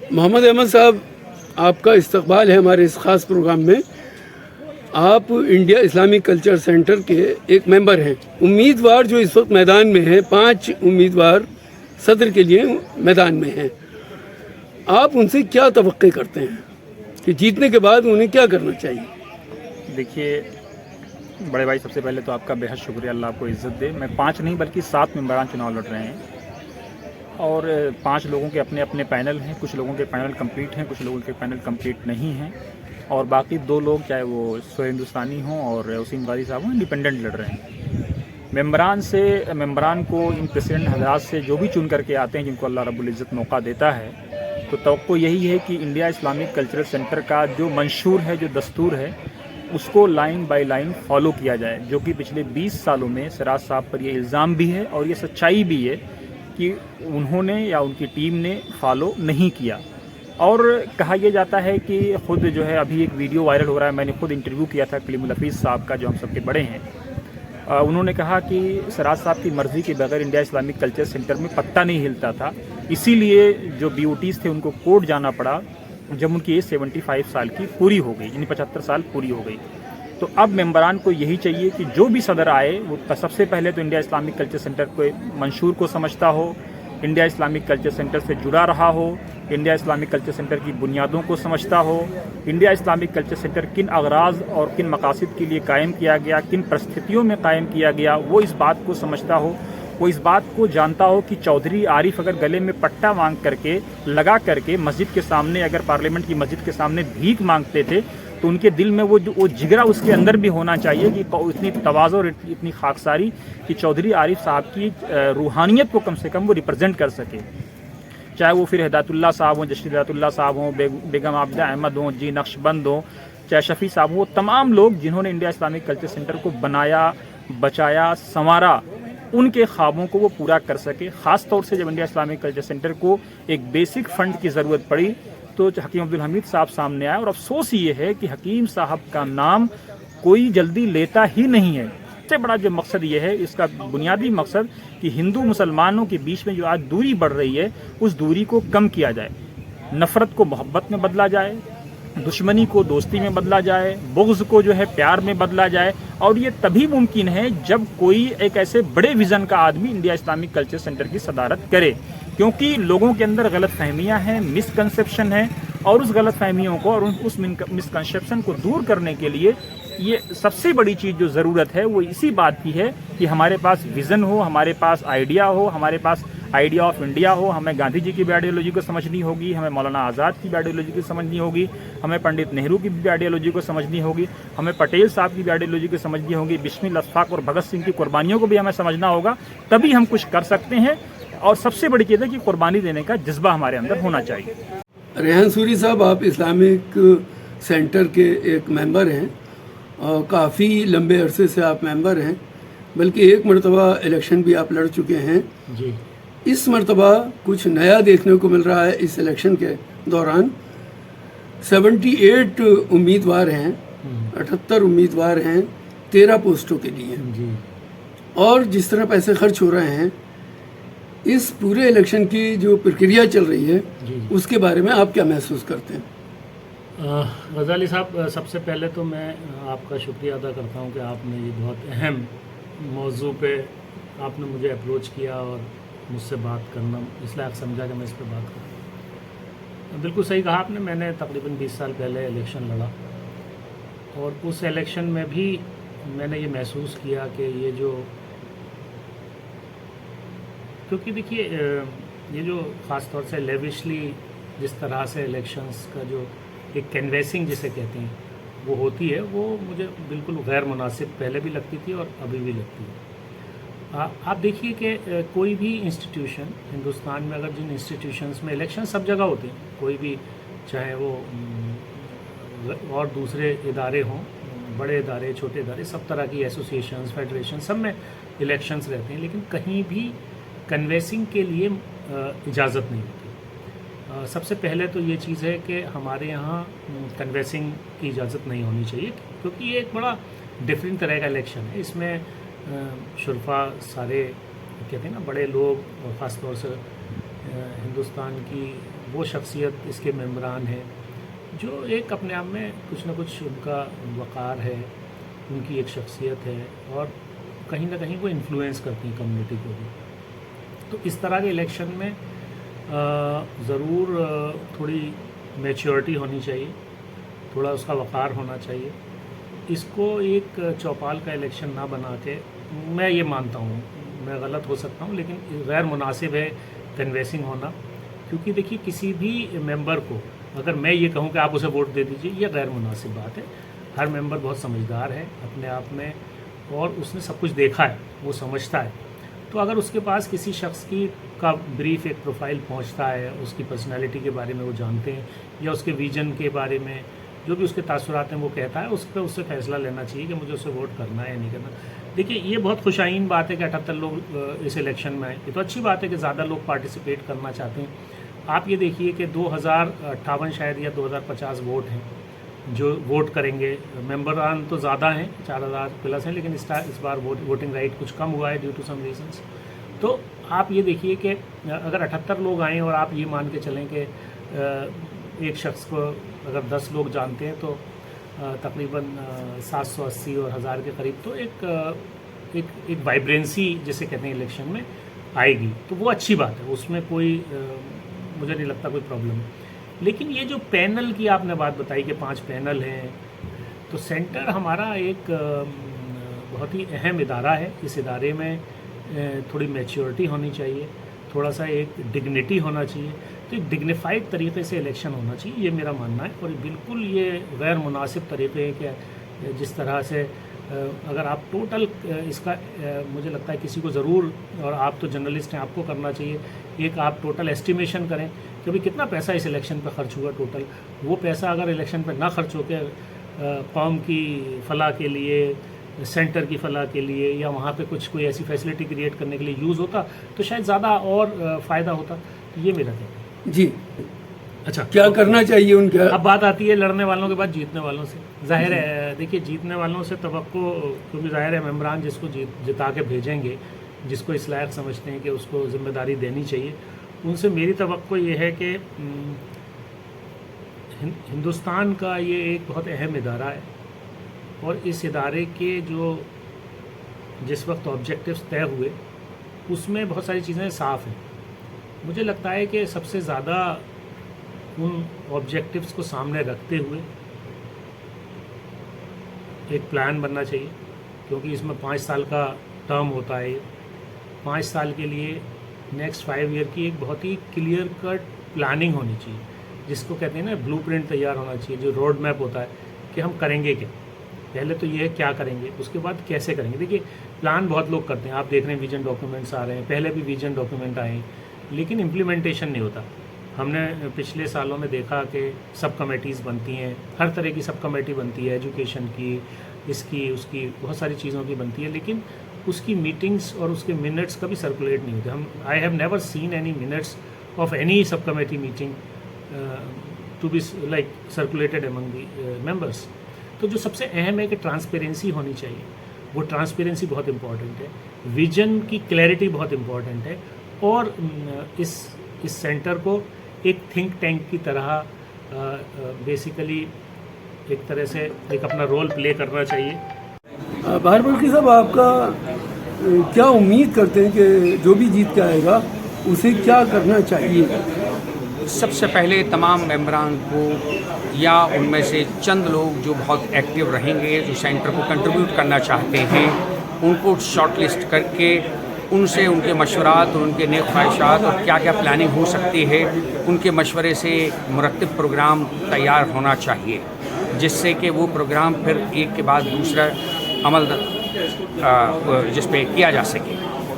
मोहम्मद अहमद साहब, आपका इस्तकबाल है हमारे इस ख़ास प्रोग्राम में। आप इंडिया इस्लामिक कल्चर सेंटर के एक मेंबर हैं। उम्मीदवार जो इस वक्त मैदान में हैं, 5 उम्मीदवार सदर के लिए मैदान में हैं। आप उनसे क्या तवक्के करते हैं कि जीतने के बाद उन्हें क्या करना चाहिए? देखिए बड़े भाई, सबसे पहले तो आपका बेहद शुक्रिया, अल्लाह आपको इज़्ज़त दे। मैं 5 नहीं बल्कि 7 मेंबरान चुनाव लड़ रहे हैं और 5 लोगों के अपने अपने पैनल हैं। कुछ लोगों के पैनल कंप्लीट हैं, कुछ लोगों के पैनल कंप्लीट नहीं हैं और बाकी 2 लोग, चाहे वो सो हिंदुस्तानी हों और वसीम गाजी साहब हों, इंडिपेंडेंट लड़ रहे हैं। मेंबरान को इन प्रेसिडेंट हजरात से जो भी चुन करके आते हैं, जिनको अल्लाह रब्बुल इज़्ज़त मौका देता है, तो तवक्को यही है कि इंडिया इस्लामिक कल्चरल सेंटर का जो मंशूर है, जो दस्तूर है, उसको लाइन बाय लाइन फॉलो किया जाए। जो कि पिछले 20 सालों में सिराज साहब पर ये इल्ज़ाम भी है और ये सच्चाई भी है कि उन्होंने या उनकी टीम ने फॉलो नहीं किया। और कहा यह जाता है कि ख़ुद जो है, अभी एक वीडियो वायरल हो रहा है, मैंने खुद इंटरव्यू किया था कलीमुल हफीज़ साहब का, जो हम सबके बड़े हैं। उन्होंने कहा कि सिराज साहब की मर्ज़ी के बगैर इंडिया इस्लामिक कल्चर सेंटर में पत्ता नहीं हिलता था, इसीलिए जो BOTs थे उनको कोर्ट जाना पड़ा जब उनकी एज 75 साल की पूरी हो गई, यानी 75 साल पूरी हो गई। तो अब मेंबरान को यही चाहिए कि जो भी सदर आए वो सबसे पहले तो इंडिया इस्लामिक कल्चर सेंटर को मंशूर को समझता हो, इंडिया इस्लामिक कल्चर सेंटर से जुड़ा रहा हो, इंडिया इस्लामिक कल्चर सेंटर की बुनियादों को समझता हो, इंडिया इस्लामिक कल्चर सेंटर किन अगराज और किन मकासद के लिए कायम किया गया, किन परिस्थितियों में कायम किया गया, वो इस बात को समझता हो, वो इस बात को जानता हो कि चौधरी आरिफ अगर गले में पट्टा मांग करके लगा करके मस्जिद के सामने, अगर पार्लियामेंट की मस्जिद के सामने भीख मांगते थे, तो उनके दिल में वो जिगरा उसके अंदर भी होना चाहिए कि इतनी तवाज़ो और इतनी खाकसारी कि चौधरी आरिफ साहब की रूहानियत को कम से कम वो रिप्रेजेंट कर सके। चाहे वो फिर हिदायतुल्लाह साहब हों, जस्टिस हिदायतुल्लाह साहब हों, बेगम आबिदा अहमद हों, जी नक्शबंद हों, चाहे शफ़ी साहब हों, तमाम लोग जिन्होंने इंडिया इस्लामिक कल्चर सेंटर को बनाया, बचाया, संवारा, उनके ख्वाबों को वो पूरा कर सके। ख़ास तौर से जब इंडिया इस्लामिक कल्चर सेंटर को एक बेसिक फ़ंड की ज़रूरत पड़ी तो हकीम अब्दुल हमीद साहब सामने आए और अफसोस ये है कि हकीम साहब का नाम कोई जल्दी लेता ही नहीं है। सबसे बड़ा जो मकसद ये है, इसका बुनियादी मकसद कि हिंदू मुसलमानों के बीच में जो आज दूरी बढ़ रही है, उस दूरी को कम किया जाए, नफ़रत को मोहब्बत में बदला जाए, दुश्मनी को दोस्ती में बदला जाए, बुग़्ज़ को जो है प्यार में बदला जाए। और ये तभी मुमकिन है जब कोई एक ऐसे बड़े विज़न का आदमी इंडिया इस्लामिक कल्चर सेंटर की सदारत करे, क्योंकि लोगों के अंदर गलत फहमियाँ हैं, मिसकंसेप्शन है, और उस गलत फहमियों को और उस मिसकंसेप्शन को दूर करने के लिए ये सबसे बड़ी चीज़ जो ज़रूरत है वो इसी बात की है कि हमारे पास विज़न हो, हमारे पास आइडिया हो, हमारे पास आइडिया ऑफ इंडिया हो। हमें गांधी जी की भी आइडियोलॉजी को समझनी होगी, हमें मौलाना आज़ाद की भी आइडियोलॉजी को समझनी होगी, हमें पंडित नेहरू की भी आइडियोलॉजी को समझनी होगी, हमें पटेल साहब की भी आइडियोलॉजी को समझनी होगी, बिस्मिल अशफाक और भगत सिंह की कुर्बानियों को भी हमें समझना होगा, तभी हम कुछ कर सकते हैं। और सबसे बड़ी चीज़ है कि कुर्बानी देने का जज्बा हमारे अंदर होना चाहिए। रेहान सूरी साहब, आप इस्लामिक सेंटर के एक मेंबर हैं और काफ़ी लंबे अरसे से आप मेंबर हैं, बल्कि एक मरतबा इलेक्शन भी आप लड़ चुके हैं जी। इस मरतबा कुछ नया देखने को मिल रहा है। इस इलेक्शन के दौरान 78 उम्मीदवार हैं, 78 उम्मीदवार हैं 13 पोस्टों के लिए जी। और जिस तरह पैसे खर्च हो रहे हैं, इस पूरे इलेक्शन की जो प्रक्रिया चल रही है उसके बारे में आप क्या महसूस करते हैं? गज़ाली साहब, सबसे पहले तो मैं आपका शुक्रिया अदा करता हूं कि आपने ये बहुत अहम मौजू पे आपने मुझे अप्रोच किया और मुझसे बात करना इस लायक समझा कि मैं इस पर बात करूँ। बिल्कुल सही कहा आपने। मैंने तकरीबन 20 साल पहले इलेक्शन लड़ा और उस इलेक्शन में भी मैंने ये महसूस किया कि ये जो, क्योंकि देखिए ये जो ख़ास तौर से लेविशली जिस तरह से इलेक्शंस का जो एक कैनवेसिंग जिसे कहते हैं वो होती है, वो मुझे बिल्कुल गैर मुनासिब पहले भी लगती थी और अभी भी लगती है। आप देखिए कि कोई भी इंस्टीट्यूशन हिंदुस्तान में, अगर जिन इंस्टीट्यूशंस में इलेक्शन सब जगह होते हैं, कोई भी चाहे वो और दूसरे इदारे हों, बड़े इदारे, छोटे इदारे, सब तरह की एसोसिएशंस, फेडरेशन, सब में इलेक्शंस रहते हैं, लेकिन कहीं भी कन्वेसिंग के लिए इजाज़त नहीं होती। सबसे पहले तो ये चीज़ है कि हमारे यहाँ कन्वेसिंग की इजाज़त नहीं होनी चाहिए, क्योंकि ये एक बड़ा डिफरेंट तरह का इलेक्शन है। इसमें शुरफा सारे कहते हैं ना, बड़े लोग, और ख़ास तौर से हिंदुस्तान की वो शख्सियत इसके मेंबरान हैं जो एक अपने आप में कुछ ना कुछ उनका वक़ार है, उनकी एक शख्सियत है और कहीं ना कहीं वो इन्फ्लुएंस करती हैं कम्युनिटी को भी। तो इस तरह के इलेक्शन में ज़रूर थोड़ी मैच्योरिटी होनी चाहिए, थोड़ा उसका वक़ार होना चाहिए। इसको एक चौपाल का इलेक्शन ना बना के, मैं ये मानता हूँ, मैं गलत हो सकता हूँ लेकिन गैर मुनासिब है कन्वेंसिंग होना, क्योंकि देखिए किसी भी मेंबर को अगर मैं ये कहूँ कि आप उसे वोट दे दीजिए, ये गैर मुनासिब बात है। हर मेंबर बहुत समझदार है अपने आप में और उसने सब कुछ देखा है, वो समझता है। तो अगर उसके पास किसी शख्स की का ब्रीफ एक प्रोफाइल पहुंचता है, उसकी पर्सनालिटी के बारे में वो जानते हैं या उसके विजन के बारे में जो भी उसके तासुरात हैं वो कहता है, उस पर उससे फैसला लेना चाहिए कि मुझे उसे वोट करना है या नहीं करना। देखिए ये बहुत खुशाइन बात है कि 78 लोग इस इलेक्शन में आए, ये तो अच्छी बात है कि ज़्यादा लोग पार्टिसिपेट करना चाहते हैं। आप ये देखिए कि 2058 शायद या 2050 वोट हैं जो वोट करेंगे। मेंबरान तो ज़्यादा हैं, 4000 प्लस हैं, लेकिन इस बार वोटिंग राइट कुछ कम हुआ है ड्यू टू सम रीजंस। तो आप ये देखिए कि अगर 78 लोग आएँ और आप ये मान के चलें कि एक शख्स को अगर 10 लोग जानते हैं तो तकरीबन 780 और 1000 के करीब तो एक वाइब्रेंसी जिसे कहते हैं इलेक्शन में आएगी, तो वो अच्छी बात है, उसमें कोई मुझे नहीं लगता कोई प्रॉब्लम है। लेकिन ये जो पैनल की आपने बात बताई कि 5 पैनल हैं, तो सेंटर हमारा एक बहुत ही अहम इदारा है। इस इदारे में थोड़ी मैच्योरिटी होनी चाहिए, थोड़ा सा एक डिग्निटी होना चाहिए, तो एक डिग्निफाइड तरीके से इलेक्शन होना चाहिए, ये मेरा मानना है। और बिल्कुल ये गैर मुनासिब तरीके हैं कि जिस तरह से अगर आप टोटल इसका मुझे लगता है किसी को ज़रूर, और आप तो जर्नलिस्ट हैं, आपको करना चाहिए, एक आप टोटल एस्टिमेशन करें कि भाई कितना पैसा इस इलेक्शन पर खर्च हुआ टोटल। वो पैसा अगर इलेक्शन पर ना खर्च होकर कौम की फलाह के लिए, सेंटर की फलाह के लिए या वहाँ पे कुछ कोई ऐसी फैसिलिटी क्रिएट करने के लिए यूज़ होता तो शायद ज़्यादा और फ़ायदा होता। तो ये मेरा कहना है जी। अच्छा, क्या करना चाहिए उनके? अब बात आती है लड़ने वालों के बाद जीतने वालों से। जाहिर है देखिए जीतने वालों से तवक्को, क्योंकि जाहिर है मेंबरान जिसको जिता के भेजेंगे, जिसको इस लायक समझते हैं कि उसको जिम्मेदारी देनी चाहिए, उनसे मेरी तवक्को ये है कि हिंदुस्तान का ये एक बहुत अहम इदारा है और इस इदारे के जो जिस वक्त ऑब्जेक्टिव्स तय हुए उसमें बहुत सारी चीज़ें साफ़ हैं। मुझे लगता है कि सबसे ज़्यादा उन ऑब्जेक्टिव्स को सामने रखते हुए एक प्लान बनना चाहिए, क्योंकि इसमें 5 साल का टर्म होता है। 5 साल के लिए नेक्स्ट 5 ईयर की एक बहुत ही क्लियर कट प्लानिंग होनी चाहिए, जिसको कहते हैं ना ब्लूप्रिंट तैयार होना चाहिए, जो रोड मैप होता है कि हम करेंगे क्या। पहले तो ये है क्या करेंगे, उसके बाद कैसे करेंगे। देखिए प्लान बहुत लोग करते हैं, आप देख रहे हैं विजन डॉक्यूमेंट्स आ रहे हैं, पहले भी विजन डॉक्यूमेंट आए, लेकिन इम्प्लीमेंटेशन नहीं होता। हमने पिछले सालों में देखा कि सब कमेटीज़ बनती हैं, हर तरह की सब कमेटी बनती है, एजुकेशन की, इसकी उसकी बहुत सारी चीज़ों की बनती है, लेकिन उसकी मीटिंग्स और उसके मिनट्स कभी सर्कुलेट नहीं होते। हम I have never seen any minutes of any sub committee meeting to be like circulated among the members. तो जो सबसे अहम है कि ट्रांसपेरेंसी होनी चाहिए, वो ट्रांसपेरेंसी बहुत इम्पॉर्टेंट है, विजन की क्लैरिटी बहुत इम्पॉर्टेंट है, और इस सेंटर को एक थिंक टैंक की तरह बेसिकली एक तरह से एक अपना रोल प्ले करना चाहिए। बाहर मुल्की साहब, आपका क्या उम्मीद करते हैं कि जो भी जीत के आएगा उसे क्या करना चाहिए? सबसे पहले तमाम मेंबरान को या उनमें से चंद लोग जो बहुत एक्टिव रहेंगे, जो सेंटर को कंट्रीब्यूट करना चाहते हैं, उनको शॉर्टलिस्ट करके उनसे उनके मशवरात और उनके नेक ख्वाहिशात और क्या क्या प्लानिंग हो सकती है, उनके मशवरे से मुरत्तिब प्रोग्राम तैयार होना चाहिए, जिससे कि वो प्रोग्राम फिर एक के बाद दूसरा अमल जिस पे किया जा सके।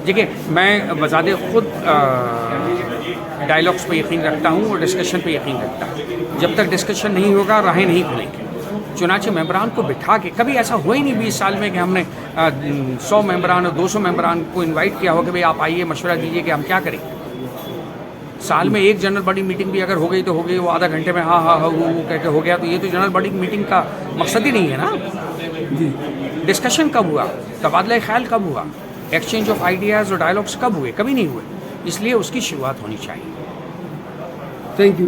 देखिए मैं बज़ाते ख़ुद डायलॉग्स पे यकीन रखता हूँ और डिस्कशन पे यकीन रखता हूँ। जब तक डिस्कशन नहीं होगा राहें नहीं खुलेंगी। चुनांचे मेंबरान को बिठा के, कभी ऐसा हुआ ही नहीं 20 साल में कि हमने 100 मेंबरान और 200 मेंबरान को इनवाइट किया हो कि भाई आप आइए मशवरा दीजिए कि हम क्या करें। साल में एक जनरल बॉडी मीटिंग भी अगर हो गई तो हो गई, वो आधा घंटे में हाँ हाँ हाँ वो कहकर हो गया, तो ये तो जनरल बॉडी मीटिंग का मकसद ही नहीं है ना जी। डिस्कशन कब हुआ, तबादला ख्याल कब हुआ, एक्सचेंज ऑफ आइडियाज़ और डायलॉग्स कब हुए? कभी नहीं हुए। इसलिए उसकी शुरुआत होनी चाहिए। Thank you.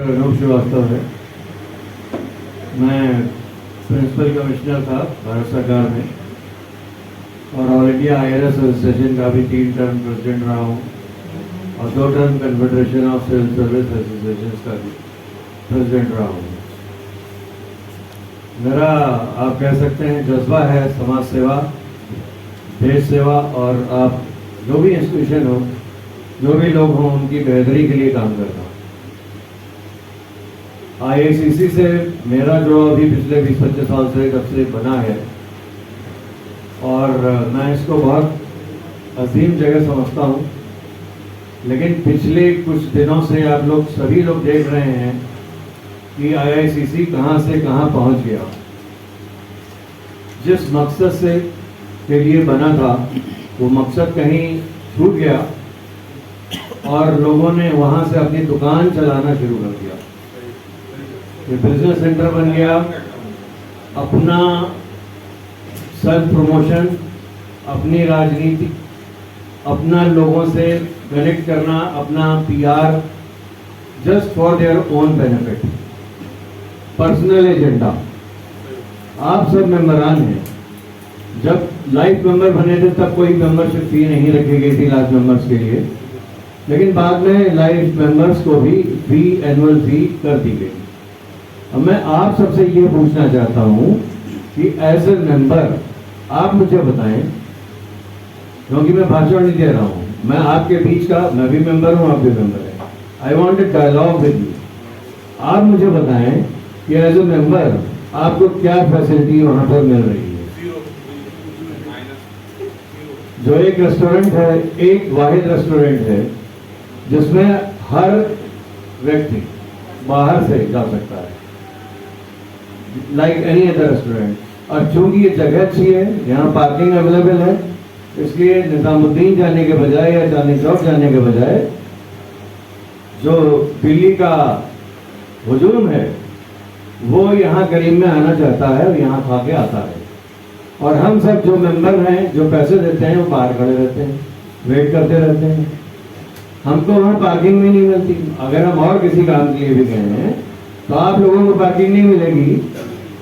अनूप श्रीवास्तव है, मैं प्रिंसिपल कमिश्नर था भारत सरकार में और ऑल इंडिया IRS एसोसिएशन का भी 3 टर्म प्रेसिडेंट रहा हूँ और 2 term confederation of civil service association का भी प्रेसिडेंट रहा हूँ। मेरा आप कह सकते हैं जज्बा है समाज सेवा, देश सेवा और आप जो भी इंस्टीट्यूशन हो, जो भी लोग हों, उनकी बेहतरी के लिए काम करना। IICC से मेरा जो अभी पिछले 20-25 साल से कब से बना है और मैं इसको बहुत अजीम जगह समझता हूँ, लेकिन पिछले कुछ दिनों से आप लोग सभी लोग देख रहे हैं कि IICC कहाँ से कहाँ पहुँच गया। जिस मकसद से के लिए बना था वो मकसद कहीं छूट गया और लोगों ने वहाँ से अपनी दुकान चलाना शुरू कर दिया। ये बिजनेस सेंटर बन गया, अपना सेल्फ प्रमोशन, अपनी राजनीति, अपना लोगों से कनेक्ट करना, अपना PR just for their own benefit, personal agenda. आप सब मेंबरान हैं, जब लाइफ मेंबर बने थे तब कोई मेंबरशिप फी नहीं रखी गई थी लाइफ मेंबर्स के लिए, लेकिन बाद में लाइफ मेंबर्स को भी फी, एनुअल फी कर दी गई। अब मैं आप सबसे ये पूछना चाहता हूँ कि एज ए मेंबर आप मुझे बताएं, क्योंकि मैं भाषण नहीं दे रहा हूँ, मैं आपके बीच का, मैं भी मेंबर हूँ, आप भी मेंबर हैं। I want a dialogue with you. आप मुझे बताएं कि एज ए मेंबर आपको क्या फैसिलिटी वहाँ पर मिल रही है। जो एक रेस्टोरेंट है, एक वाहिद रेस्टोरेंट है जिसमें हर व्यक्ति बाहर से जा सकता है, लाइक एनी अदर रेस्टोरेंट। और चूंकि ये जगह अच्छी है, यहाँ पार्किंग अवेलेबल है, इसलिए निजामुद्दीन जाने के बजाय या चांदनी चौक जाने के बजाय जो दिल्ली का हुजूम है वो यहाँ करीब में आना चाहता है और यहाँ खा के आता है। और हम सब जो मेंबर हैं, जो पैसे देते हैं, वो बाहर खड़े रहते हैं, वेट करते रहते हैं। हमको वहाँ पार्किंग भी नहीं मिलती। अगर हम और किसी काम के लिए भी गए हैं तो आप लोगों को पार्किंग नहीं मिलेगी,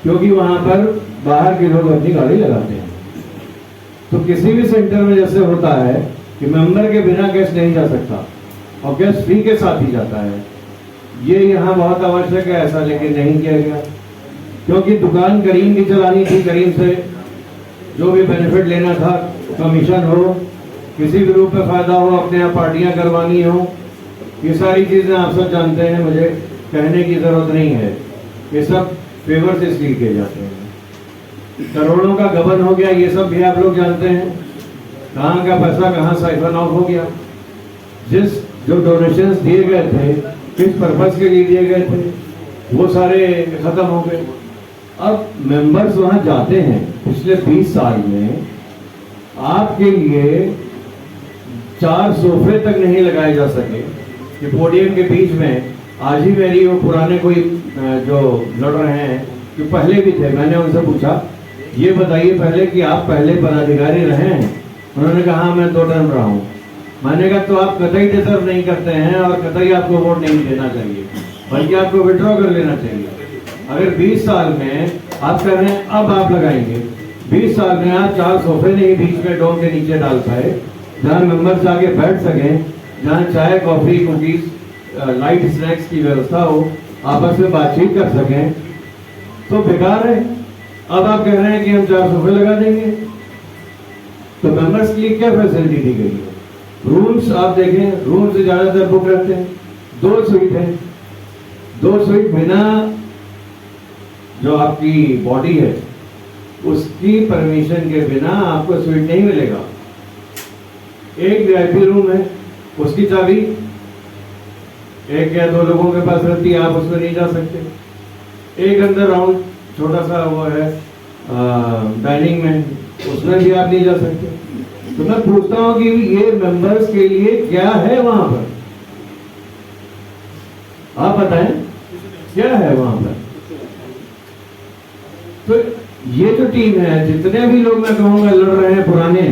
क्योंकि वहाँ पर बाहर के लोग अपनी गाड़ी लगाते हैं। तो किसी भी सेंटर में जैसे होता है कि मेंबर के बिना गेस्ट नहीं जा सकता और गेस्ट फ्री के साथ ही जाता है, ये यहाँ बहुत आवश्यक है। ऐसा लेकिन नहीं किया गया, क्योंकि दुकान करीम की चलानी थी, करीम से जो भी बेनिफिट लेना था, कमीशन हो, किसी भी रूप में फायदा हो, अपने यहाँ पार्टियाँ करवानी हो, ये सारी चीज़ें आप सब जानते हैं, मुझे कहने की ज़रूरत नहीं है। ये सब फेवर से इसलिए किए जाते हैं। करोड़ों का गबन हो गया, ये सब भी आप लोग जानते हैं। कहाँ का पैसा कहाँ साइफन ऑफ हो गया। जिस जो डोनेशंस दिए गए थे, किस पर्पस के लिए दिए गए थे, वो सारे खत्म हो गए। अब मेंबर्स वहाँ जाते हैं। पिछले 20 साल में आपके लिए 4 सोफे तक नहीं लगाए जा सके कि पोडियम के बीच में। आज ही मेरी वो पुराने कोई जो लड़ रहे हैं, जो पहले भी थे, मैंने उनसे पूछा ये बताइए पहले कि आप पहले पदाधिकारी रहे हैं। उन्होंने कहा हाँ, मैं 2 टर्म रहा हूँ। मैंने कहा तो आप कतई डिजर्व नहीं करते हैं और कतई आपको वोट नहीं देना चाहिए, बल्कि आपको विड्रॉ कर लेना चाहिए। अगर 20 साल में आप कह रहे हैं अब आप लगाएंगे, 20 साल में आप 4 सोफे नहीं बीच में डोम के नीचे डाल पाए, जहाँ मेंबर्स आके बैठ सकें, जहाँ चाय, कॉफी, कुकीज, लाइट स्नैक्स की व्यवस्था हो, आपस में बातचीत कर सकें, तो बेकार है। अब आप कह रहे हैं कि हम 4 सोफे लगा देंगे, तो मेंबर्स के लिए क्या फैसिलिटी दी गई है? रूम्स आप देखें, रूम से ज़्यादातर बुक रहते हैं। 2 स्वीट है, 2 स्वीट बिना जो आपकी बॉडी है उसकी परमिशन के बिना आपको स्वीट नहीं मिलेगा। एक VIP रूम है, उसकी चाबी 1 या 2 लोगों के पास रहती है, आप उसमें नहीं जा सकते। एक अंदर राउंड छोटा सा वो है डाइनिंग में, उसमें भी आप नहीं जा सकते। तो मैं पूछता हूँ कि ये मेंबर्स के लिए क्या है वहां पर, आप बताएं क्या है वहां पर। तो ये जो टीम है, जितने भी लोग मैं कहूँगा लड़ रहे हैं पुराने,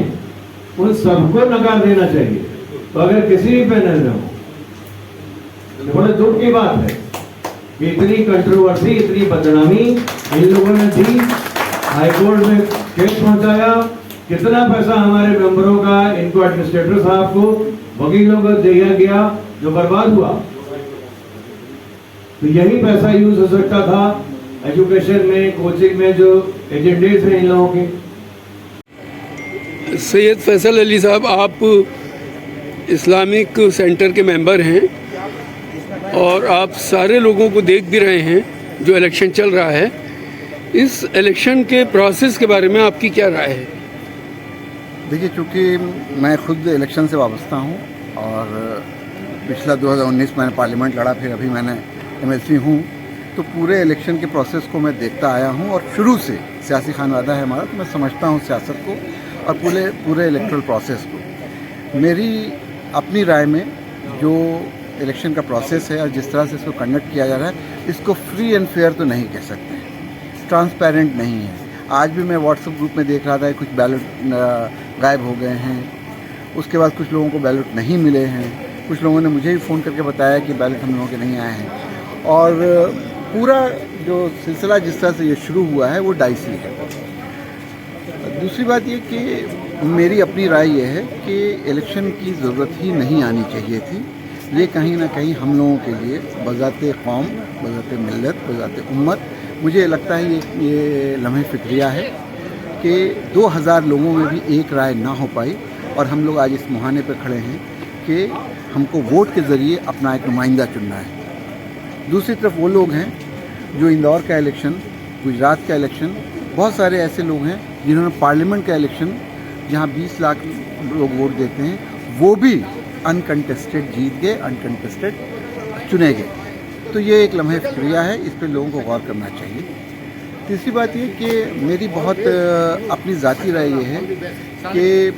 उन सबको नकार देना चाहिए। तो अगर किसी भी पैनल में हो, ये बड़े दुख की बात है कि इतनी कंट्रोवर्सी, इतनी बदनामी इन लोगों ने दी, हाईकोर्ट में केस पहुंचाया, कितना पैसा हमारे मेंबरों का, इनको एडमिनिस्ट्रेटर साहब को, वकीलों को दिया गया जो बर्बाद हुआ। तो यही पैसा यूज हो सकता था एजुकेशन में, कोचिंग में, जो एजेंडे थे इन लोगों के। सैयद फैसल अली साहब, आप इस्लामिक सेंटर के मेंबर हैं और आप सारे लोगों को देख भी रहे हैं जो इलेक्शन चल रहा है। इस इलेक्शन के प्रोसेस के बारे में आपकी क्या राय है? देखिए, चूँकि मैं खुद इलेक्शन से वाबस्ता हूँ और पिछला 2019 मैंने पार्लियामेंट लड़ा, फिर अभी मैंने MLC हूँ, तो पूरे इलेक्शन के प्रोसेस को मैं देखता आया हूँ और शुरू से सियासी खानवादा है हमारा, तो मैं समझता हूँ सियासत को और पूरे इलेक्ट्रल प्रोसेस को। मेरी अपनी राय में जो इलेक्शन का प्रोसेस है और जिस तरह से इसको कंडक्ट किया जा रहा है, इसको फ्री एंड फेयर तो नहीं कह सकते, ट्रांसपेरेंट नहीं है। आज भी मैं व्हाट्सएप ग्रुप में देख रहा था, कुछ बैलेट गायब हो गए हैं, उसके बाद कुछ लोगों को बैलेट नहीं मिले हैं, कुछ लोगों ने मुझे भी फ़ोन करके बताया कि बैलेट हम लोगों के नहीं आए हैं। और पूरा जो सिलसिला जिस तरह से ये शुरू हुआ है वो डाइसी है। दूसरी बात ये कि मेरी अपनी राय ये है कि इलेक्शन की ज़रूरत ही नहीं आनी चाहिए थी। ये कहीं ना कहीं हम लोगों के लिए बज़ाते कौम, बज़ाते मिल्लत, बज़ाते उम्मत, मुझे लगता है ये लम्हे फ़िक्रिया है कि 2000 लोगों में भी एक राय ना हो पाई और हम लोग आज इस मुहाने पर खड़े हैं कि हमको वोट के ज़रिए अपना एक नुमाइंदा चुनना है। दूसरी तरफ वो लोग हैं जो इंदौर का इलेक्शन, गुजरात का इलेक्शन, बहुत सारे ऐसे लोग हैं जिन्होंने पार्लियामेंट का इलेक्शन, जहां 20 लाख लोग वोट देते हैं, वो भी अनकंटेस्टेड जीत गए, अनकंटेस्टेड चुने गए। तो ये एक लम्हे फ़िक्रिया है, इस पर लोगों को गौर करना चाहिए। तीसरी बात ये कि मेरी बहुत अपनी ज़ाती राय ये है कि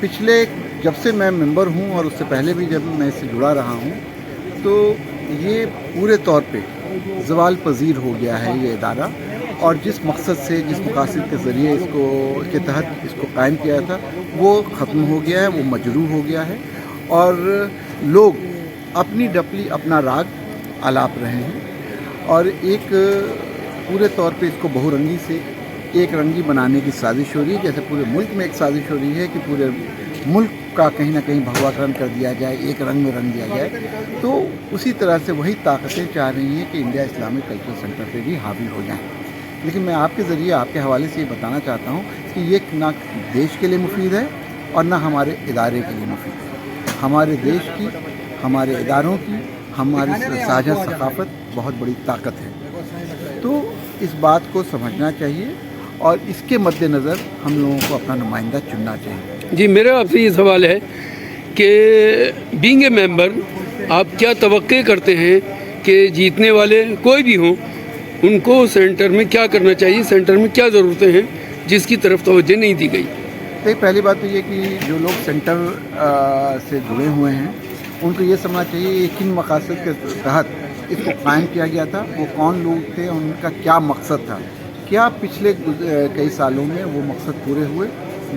पिछले, जब से मैं मेंबर हूँ और उससे पहले भी जब मैं इससे जुड़ा रहा हूँ, तो ये पूरे तौर पे ज़वाल पजीर हो गया है ये इदारा, और जिस मकसद से, जिस मकासद के ज़रिए इसके तहत इसको कायम किया था, वो ख़त्म हो गया है, वो मजरूह हो गया है और लोग अपनी डपली अपना राग आलाप रहे हैं और एक पूरे तौर पे इसको बहुरंगी से एक रंगी बनाने की साजिश हो रही है। जैसे पूरे मुल्क में एक साजिश हो रही है कि पूरे मुल्क का कहीं ना कहीं भगवाकरण कर दिया जाए, एक रंग में रंग दिया जाए, तो उसी तरह से वही ताकतें चाह रही हैं कि इंडिया इस्लामिक कल्चरल सेंटर पे भी हावी हो जाएं। लेकिन मैं आपके ज़रिए, आपके हवाले से ये बताना चाहता हूँ कि ये ना देश के लिए मुफीद है और ना हमारे इदारे के लिए मुफीद है। हमारे देश की, हमारे इदारों की, हमारी साझा सकाफ़त बहुत बड़ी ताकत है। तो इस बात को समझना चाहिए और इसके मद्देनज़र हम लोगों को अपना नुमाइंदा चुनना चाहिए। जी, मेरा आपसे ये सवाल है कि बीइंग ए मेंबर आप क्या तवक्के करते हैं कि जीतने वाले कोई भी हों, उनको सेंटर में क्या करना चाहिए, सेंटर में क्या ज़रूरतें हैं जिसकी तरफ तवज्जो नहीं दी गई? तो पहली बात तो ये कि जो लोग सेंटर से जुड़े हुए हैं, उनको ये समझना चाहिए किन मकासद के तहत इसको कायम किया गया था, वो कौन लोग थे, उनका क्या मकसद था, क्या पिछले कई सालों में वो मकसद पूरे हुए,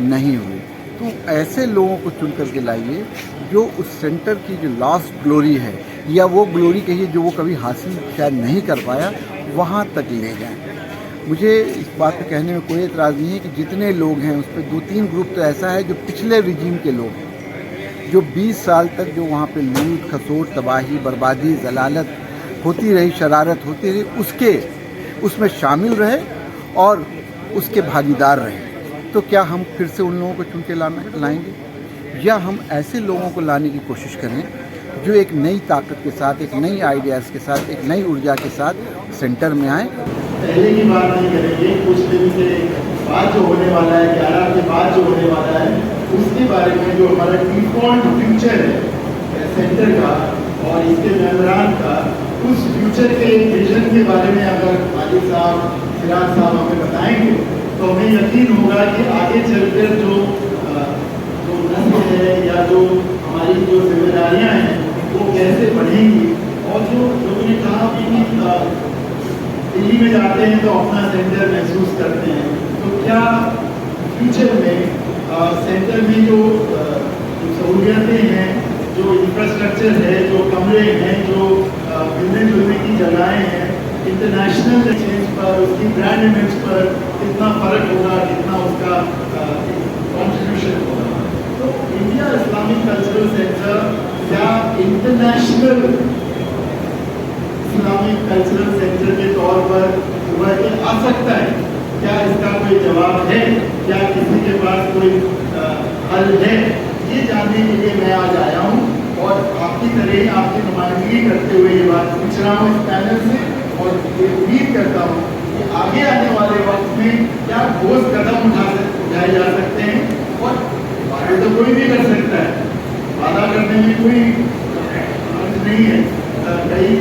नहीं हुए। तो ऐसे लोगों को चुन करके लाइए जो उस सेंटर की जो लास्ट ग्लोरी है, या वो ग्लोरी कहिए जो वो कभी हासिल शायद नहीं कर पाया, वहाँ तक ले जाएं। मुझे इस बात को कहने में कोई एतराज़ नहीं है कि जितने लोग हैं उस पर 2-3 ग्रुप तो ऐसा है जो पिछले रिजीम के लोग हैं, जो 20 साल तक जो वहाँ पे लूट खसोट, तबाही, बर्बादी, जलालत होती रही, शरारत होती रही, उसमें शामिल रहे और उसके भागीदार रहे। तो क्या हम फिर से उन लोगों को चुन के लाएंगे, या हम ऐसे लोगों को लाने की कोशिश करें जो एक नई ताकत के साथ, एक नई आइडियाज़ के साथ, एक नई ऊर्जा के साथ सेंटर में आए? पहले की बात नहीं करेंगे, कुछ दिन के बाद जो होने वाला है, 11 के बाद जो होने वाला है, उसके बारे में जो हमारा डिफॉल्ट फ्यूचर है सेंटर का और इसके मेंबरान का, उस फ्यूचर के विजन के बारे में अगर वालिद साहब, सिराज साहब हमें बताएंगे तो हमें यकीन होगा कि आगे चलकर जो नस्ल है या जो हमारी जो जिम्मेदारियाँ हैं वो कैसे बढ़ेंगी। और जो लोगों ने कहा कि दिल्ली में जाते हैं तो अपना सेंटर महसूस करते हैं, तो क्या फ्यूचर में सेंटर में जो सहूलियतें हैं, जो इंफ्रास्ट्रक्चर है, जो कमरे हैं, जो मिलने जुलने की जगहें हैं, इंटरनेशनल चेंज पर, उसकी ब्रांड इमेज पर कितना फर्क होगा, कितना उसका कॉन्ट्रीब्यूशन होगा। तो इंडिया इस्लामिक कल्चरल सेंटर क्या इंटरनेशनल इस्लामिक कल्चरल सेंटर के तौर पर उभर के आ सकता है? क्या इसका कोई जवाब है? क्या किसी के पास कोई हल है? ये जानने के लिए मैं आज आया हूँ और आपकी तरह आपकी नुमाइंदगी करते हुए ये बात पूछ रहा हूँ इस पैनल से, और ये उम्मीद करता हूँ कि आगे आने वाले वक्त में क्या ठोस कदम उठाए जा सकते हैं। और वादे तो कोई भी कर सकता है, वादा करने में कोई अर्थ नहीं है। कई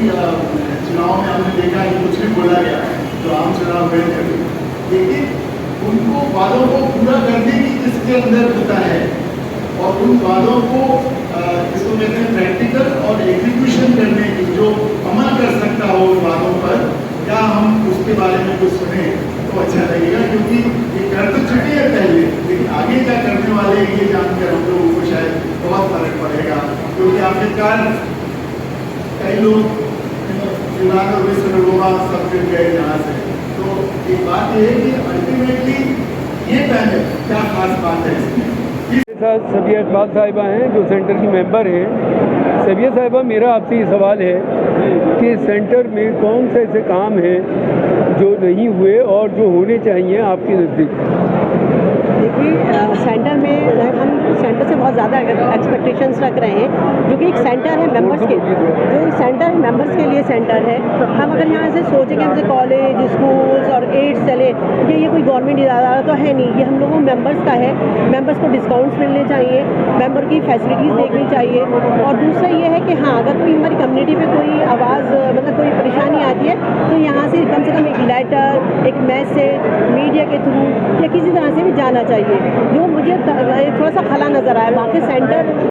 चुनाव में हमने देखा कि कुछ भी बोला गया जो आम चुनाव हुए थे, लेकिन उनको वादों को पूरा करने की जिसके अंदर होता है और उन वादों को जिसको कहते हैं प्रैक्टिकल और एग्जीक्यूशन करने की, जो अमल कर सकता हो उन वादों पर, क्या हम उसके बारे में कुछ सुने तो अच्छा लगेगा। क्योंकि ये कर तो चुके हैं पहले, लेकिन आगे क्या करने वाले ये जानकर हम लोगों को शायद बहुत फर्क पड़ेगा। क्योंकि आखिरकार कई लोग ईरान और मिस्र रोमा सब फिर गए यहाँ से। तो एक बात ये है कि अल्टीमेटली ये पैनल क्या खास बात है इसमें। साथ सबिया इकबाल साहिबा हैं जो सेंटर की मेंबर हैं। सबिया साहिबा, मेरा आपसे ये सवाल है कि सेंटर में कौन से ऐसे काम हैं जो नहीं हुए और जो होने चाहिए आपके नज़दीक? देखिए, सेंटर में हम सेंटर से बहुत ज़्यादा एक्सपेक्टेशंस रख रहे हैं, जो कि एक सेंटर है मेंबर्स के, जो सेंटर है मेंबर्स के लिए सेंटर है। हम अगर यहाँ से सोचें कि हमसे कॉलेज, स्कूल्स और एड्स चले, ये कोई गवर्नमेंट इदारा तो है नहीं, ये हम लोगों मेंबर्स का है। मेंबर्स को डिस्काउंट्स मिलने चाहिए, मेंबर की फैसिलिटीज़ देखनी चाहिए। और दूसरा ये है कि हाँ, अगर कोई हमारी कम्युनिटी पे कोई आवाज़ मतलब कोई परेशानी आती है तो यहाँ से कम एक लेटर, एक मैसेज मीडिया के थ्रू या किसी तरह से भी जाना चाहिए, जो मुझे थोड़ा सा खला नज़र आया। बाकी सेंटर